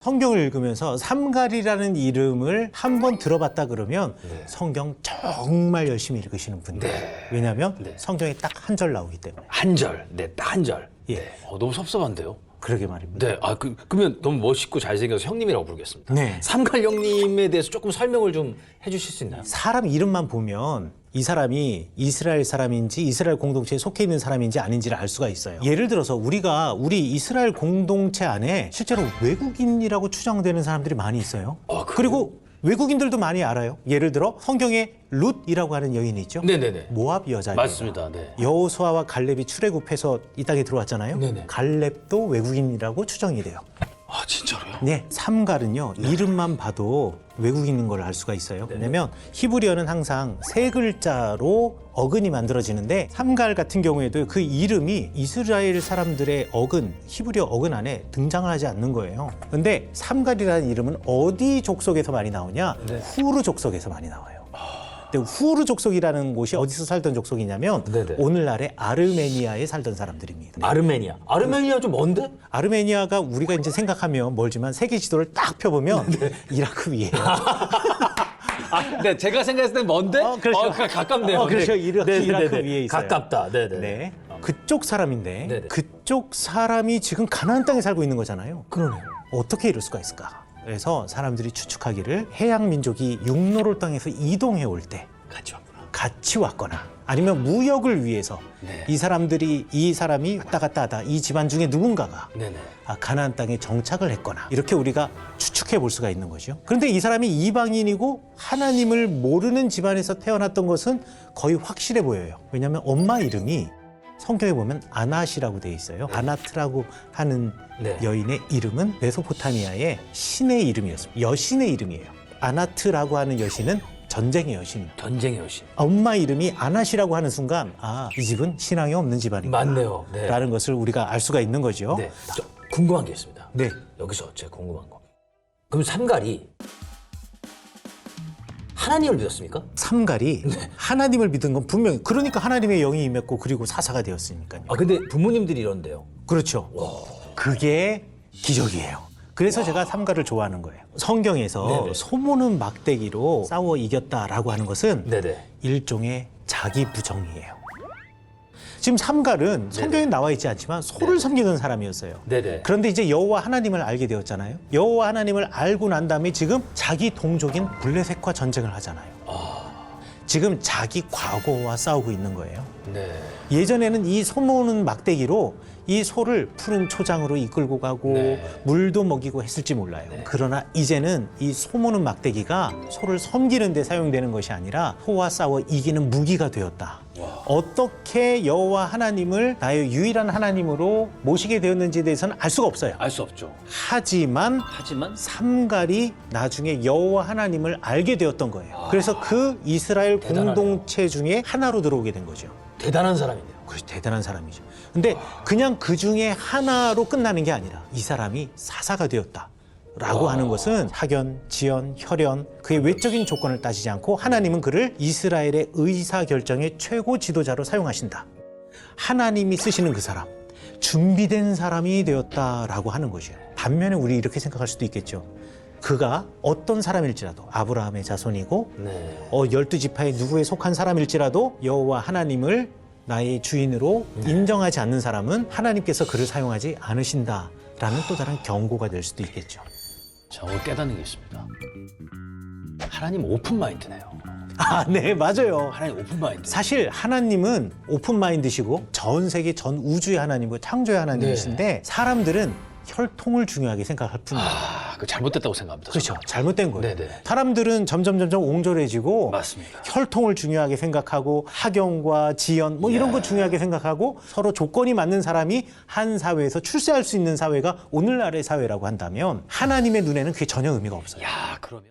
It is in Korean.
성경을 읽으면서 삼갈이라는 이름을 한번 들어봤다 그러면 성경 정말 열심히 읽으시는 분들. 왜냐하면 성경에 딱 한 절 나오기 때문에. 한 절, 딱 한 절. 예. 너무 섭섭한데요? 그러게 말입니다. 네, 그러면 너무 멋있고 잘생겨서 형님이라고 부르겠습니다. 네. 삼갈 형님에 대해서 조금 설명을 좀 해주실 수 있나요? 사람 이름만 보면 이 사람이 이스라엘 사람인지 이스라엘 공동체에 속해 있는 사람인지 아닌지를 알 수가 있어요. 예를 들어서 우리 이스라엘 공동체 안에 실제로 외국인이라고 추정되는 사람들이 많이 있어요. 그리고 외국인들도 많이 알아요. 예를 들어 성경에 룻이라고 하는 여인이 있죠. 네네네. 모압 여자입니다. 맞습니다. 네. 여호수아와 갈렙이 출애굽해서 이 땅에 들어왔잖아요. 네네. 갈렙도 외국인이라고 추정이 돼요. 아, 진짜로요? 네, 삼갈은요 이름만 봐도 외국인인 걸 알 수가 있어요. 왜냐면 히브리어는 항상 세 글자로 어근이 만들어지는데 삼갈 같은 경우에도 그 이름이 이스라엘 사람들의 어근, 히브리어 어근 안에 등장을 하지 않는 거예요. 근데 삼갈이라는 이름은 어디 족속에서 많이 나오냐? 후르 족속에서 많이 나와요. 근데 후르 족속이라는 곳이 어디서 살던 족속이냐면 오늘날의 아르메니아에 살던 사람들입니다. 아르메니아 좀 먼데? 아르메니아가 우리가 이제 생각하면 멀지만 세계 지도를 딱 펴보면 이라크 위에요. 네, 제가 생각했을 땐 먼데? 그렇죠. 가깝네요. 그렇죠. 이라크 위에 있어요. 가깝다. 네. 그쪽 사람인데 네네. 그쪽 사람이 지금 가나안 땅에 살고 있는 거잖아요. 그러네요. 어떻게 이럴 수가 있을까? 그래서 사람들이 추측하기를 해양 민족이 육로를 땅에서 이동해 올 때 같이 왔거나 아니면 무역을 위해서 이 사람이 왔다 갔다 하다 이 집안 중에 누군가가 가나안 땅에 정착을 했거나 이렇게 우리가 추측해 볼 수가 있는 거죠. 그런데 이 사람이 이방인이고 하나님을 모르는 집안에서 태어났던 것은 거의 확실해 보여요. 왜냐하면 엄마 이름이 성경에 보면 아낫이라고 되어 있어요. 아나트라고 하는 여인의 이름은 메소포타미아의 신의 이름이었습니다. 여신의 이름이에요. 아나트라고 하는 여신은 전쟁의 여신입니다. 전쟁의 여신. 엄마 이름이 아낫이라고 하는 순간 이 집은 신앙이 없는 집안이구나. 맞네요. 네. 라는 것을 우리가 알 수가 있는 거죠. 네. 저 궁금한 게 있습니다. 네. 여기서 제가 궁금한 거. 그럼 삼갈이 하나님을 믿었습니까? 삼갈이 하나님을 믿은 건 분명히 그러니까 하나님의 영이 임했고 그리고 사사가 되었으니까요. 근데 부모님들이 이런데요. 그렇죠. 그게 기적이에요. 그래서 제가 삼갈을 좋아하는 거예요. 성경에서 소모는 막대기로 싸워 이겼다라고 하는 것은 일종의 자기 부정이에요. 지금 삼갈은 성경에 나와 있지 않지만 소를 섬기는 사람이었어요. 그런데 이제 여호와 하나님을 알게 되었잖아요. 여호와 하나님을 알고 난 다음에 지금 자기 동족인 블레셋과 전쟁을 하잖아요. 지금 자기 과거와 싸우고 있는 거예요. 예전에는 이 소모는 막대기로 이 소를 푸른 초장으로 이끌고 가고 물도 먹이고 했을지 몰라요. 그러나 이제는 이 소모는 막대기가 소를 섬기는 데 사용되는 것이 아니라 소와 싸워 이기는 무기가 되었다. 어떻게 여호와 하나님을 나의 유일한 하나님으로 모시게 되었는지에 대해서는 알 수가 없어요. 알 수 없죠. 하지만 삼갈이 나중에 여호와 하나님을 알게 되었던 거예요. 그래서 그 이스라엘 공동체 중에 하나로 들어오게 된 거죠. 대단한 사람이네요. 그렇죠. 대단한 사람이죠. 근데 그냥 그 중에 하나로 끝나는 게 아니라 이 사람이 사사가 되었다. 라고 하는 것은 학연, 지연, 혈연 그의 외적인 조건을 따지지 않고 하나님은 그를 이스라엘의 의사결정의 최고 지도자로 사용하신다. 하나님이 쓰시는 그 사람, 준비된 사람이 되었다라고 하는 것이에요. 반면에 우리 이렇게 생각할 수도 있겠죠. 그가 어떤 사람일지라도 아브라함의 자손이고 12지파의 누구에 속한 사람일지라도 여호와 하나님을 나의 주인으로 인정하지 않는 사람은 하나님께서 그를 사용하지 않으신다라는 또 다른 경고가 될 수도 있겠죠. 저 오늘 깨닫는 게 있습니다. 하나님 오픈 마인드네요. 네, 맞아요. 하나님 오픈 마인드. 사실 하나님은 오픈 마인드시고 전 세계 전 우주의 하나님이고 창조의 하나님이신데 사람들은 혈통을 중요하게 생각할 뿐이에요. 그 잘못됐다고 생각합니다. 그렇죠. 잘못된 거예요. 네네. 사람들은 점점 옹졸해지고 맞습니다. 혈통을 중요하게 생각하고 학연과 지연 이런 거 중요하게 생각하고 서로 조건이 맞는 사람이 한 사회에서 출세할 수 있는 사회가 오늘날의 사회라고 한다면 하나님의 눈에는 그게 전혀 의미가 없어요. 그러면